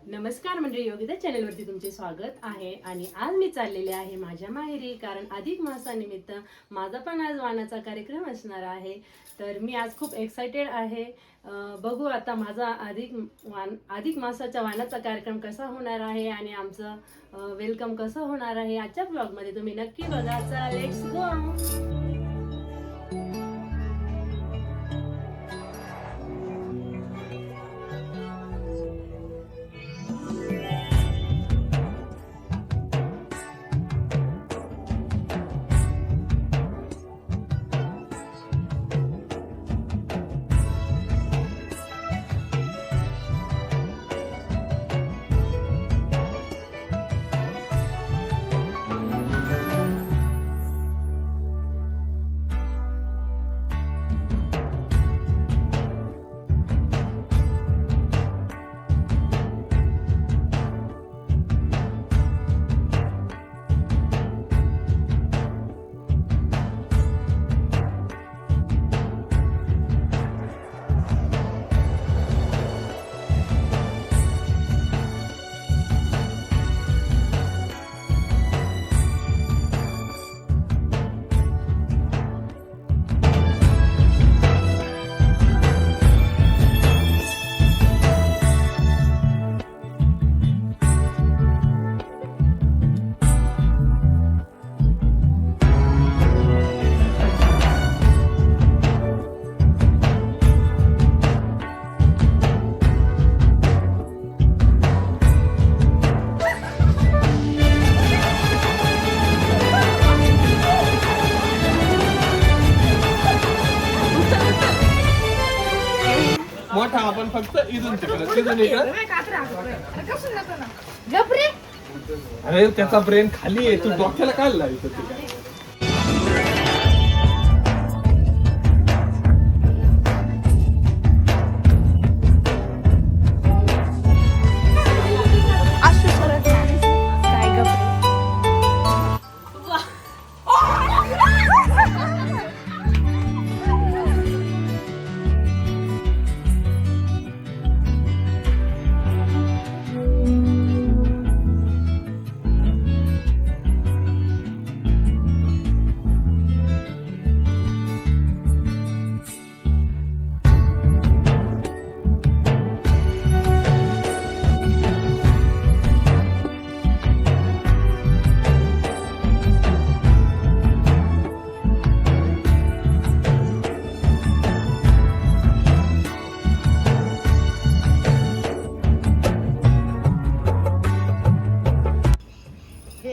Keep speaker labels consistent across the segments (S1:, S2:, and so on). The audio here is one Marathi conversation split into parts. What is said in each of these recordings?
S1: नमस्कार मंडळी, योगिता चॅनलवरती तुमचे स्वागत आहे. आणि आज मी चाललेले आहे माझ्या माहेरी, कारण अधिक मासानिमित्त माझा पण आज वाणाचा कार्यक्रम असणार आहे. तर मी आज खूप एक्सायटेड आहे. बघू आता माझा अधिक मासाचा वाणाचा कार्यक्रम कसा होणार आहे आणि आमचं वेलकम कसं होणार आहे आजच्या ब्लॉगमध्ये तुम्ही नक्की बघा. चला लेट्स गो.
S2: मोठा आपण फक्त इथून तिकडे इकडे. अरे त्याचा ब्रेन खाली आहे, तू डोक्याला काय लावतो ते काय.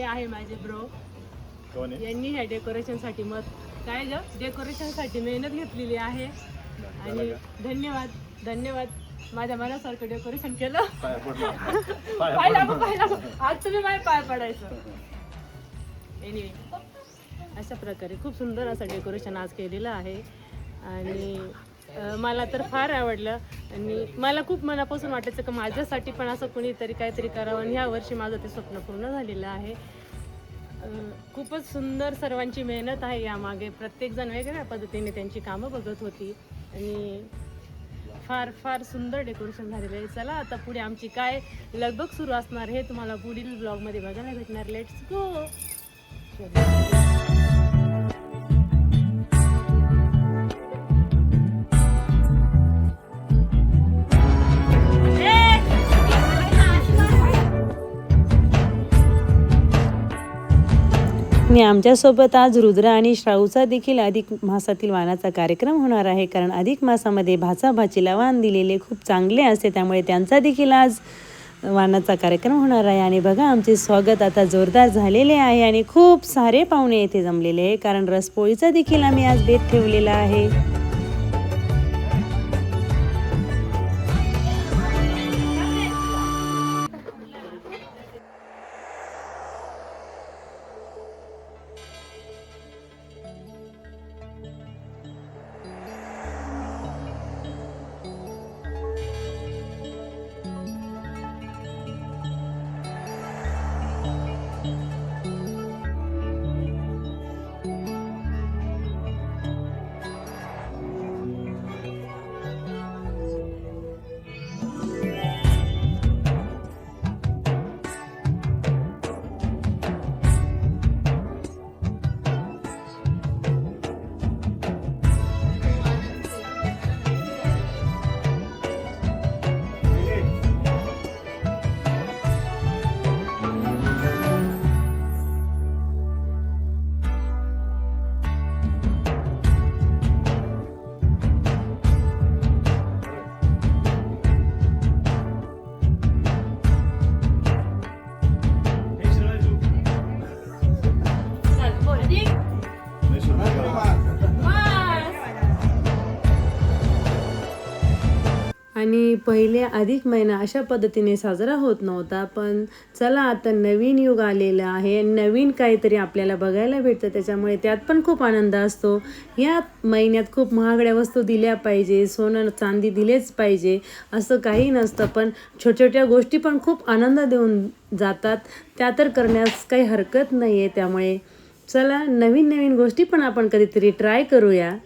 S1: आहे माझे ब्रो. यांनी ह्या डेकोरेशन साठी डेकोरेशन साठी मेहनत घेतलेली आहे. आणि धन्यवाद धन्यवाद, माझ्या मनासारखं डेकोरेशन केलं. पाय लागू आज तुम्ही माझ्या पाय पडायचं. एनिवे, अशा प्रकारे खूप सुंदर असं डेकोरेशन आज केलेलं आहे आणि मला तर फार आवडलं. आणि मला खूप मनापासून वाटायचं की माझ्यासाठी पण असं कुणीतरी काहीतरी करावं, आणि ह्या वर्षी माझं ते स्वप्न पूर्ण झालेलं आहे. खूपच सुंदर सर्वांची मेहनत आहे यामागे. प्रत्येकजण वेगवेगळ्या पद्धतीने त्यांची कामं बघत होती आणि फार फार सुंदर डेकोरेशन झालेलं आहे. चला आता पुढे आमची काय लगबग सुरू असणार हे तुम्हाला पुढील ब्लॉगमध्ये बघायला भेटणार. Let's go. आणि आमच्यासोबत आज रुद्र आणि श्राऊचा देखील अधिक मासातील वाणाचा कार्यक्रम होणार आहे. कारण अधिक मासामध्ये भाचा भाचीला वाण दिलेले खूप चांगले असते, त्यामुळे त्यांचा देखील आज वाणाचा कार्यक्रम होणार आहे. आणि बघा, आमचे स्वागत आता जोरदार झालेले आहे आणि खूप सारे पाहुणे येथे जमलेले आहे, कारण रसपोळीचा देखील आम्ही आज बेत ठेवलेला आहे. आणि पहिले अधिक महिना अशा पद्धतीने साजरा होत नव्हता, पण चला आता नवीन युग आलेलं आहे, नवीन काहीतरी आपल्याला बघायला भेटतं, त्याच्यामुळे त्यात पण खूप आनंद असतो. या महिन्यात खूप महागड्या वस्तू दिल्या पाहिजे, सोनं चांदी दिलेच पाहिजे असं काही नसतं, पण छोट्या गोष्टी पण खूप आनंद देऊन जातात, त्या तर करण्यास काही हरकत नाही आहे. त्यामुळे चला नवीन गोष्टी पण आपण कधीतरी ट्राय करूया.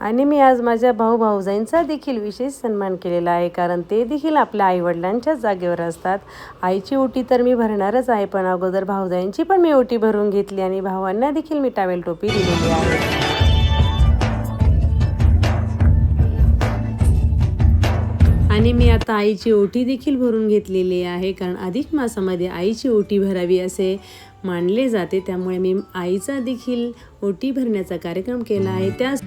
S1: आणि मी आज माझ्या भाऊजाईंचा देखील विशेष सन्मान केलेला आहे, कारण ते देखील आपल्या आईवडिलांच्याच जागेवर असतात. आईची ओटी तर मी भरणारच आहे, पण अगोदर भाऊजाईंची पण मी ओटी भरून घेतली आणि भावांना देखील मी टावेल टोपी दिलेली आहे. आणि मी आता आईची ओटी देखील भरून घेतलेली आहे, कारण अधिक मासामध्ये आईची ओटी भरावी असे मानले जाते. त्यामुळे मी आईचा देखील ओटी भरण्याचा कार्यक्रम केला आहे. त्याच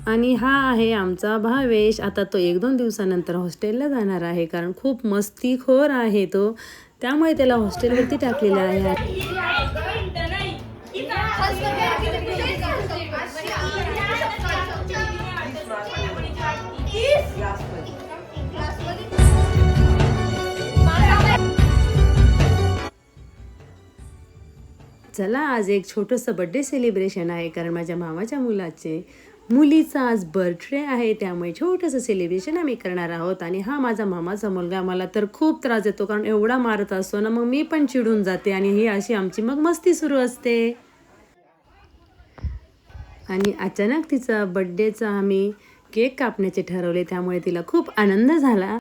S1: आणि हा आहे आमचा भावेश. आता तो 1-2 दिवसानंतर हॉस्टेलला जाणार आहे, कारण खूप मस्तीखोर आहे तो, त्यामुळे त्याला हॉस्टेलवरती टाकलेलं आहे. चला आज एक छोटंसं बर्थडे सेलिब्रेशन आहे, कारण माझ्या मामाच्या मुलीचा आज बर्थडे आहे, त्यामुळे छोटंसं सेलिब्रेशन आम्ही करणार आहोत. आणि हा माझा मामाचा मुलगा मला तर खूप त्रास देतो, कारण एवढा मारत असतो ना, मग मी पण चिडून जाते आणि ही अशी आमची मग मस्ती सुरू असते. आणि अचानक तिचा बर्थडेचा आम्ही केक कापण्याचे ठरवले, त्यामुळे तिला खूप आनंद झाला.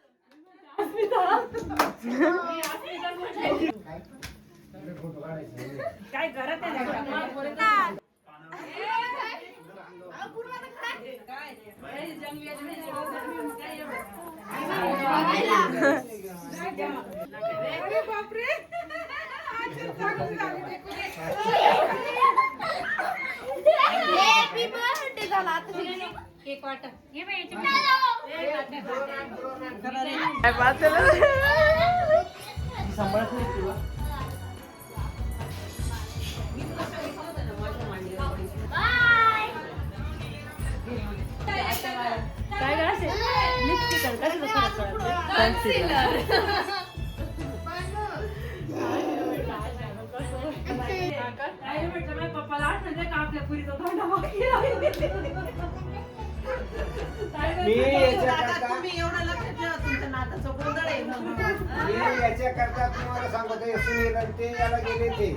S1: काय करत आहे
S3: याच्याकरता तुम्हाला सांगतो सुनील ते याला गेले ते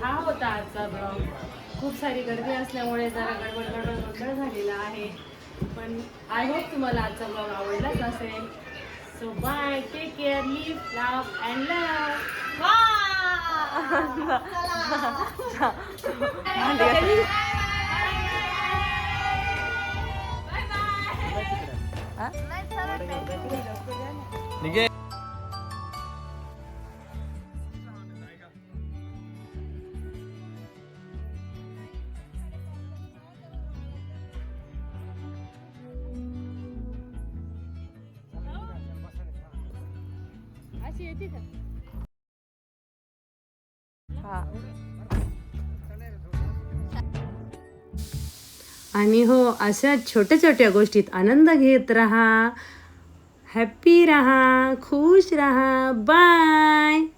S1: हा होता आजचा ब्लॉग. खूप सारी गर्दी असल्यामुळे जरा गडबड झालेला आहे, पण आय होप तुम्हाला आजचा ब्लॉग आवडलाच असेल. So bye, take care, live, love and
S2: निघे.
S1: अशी येते का? आणि हो, अशा छोट्या छोट्या गोष्टीत आनंद घेत राहा. हॅप्पी राहा, खुश राहा. बाय.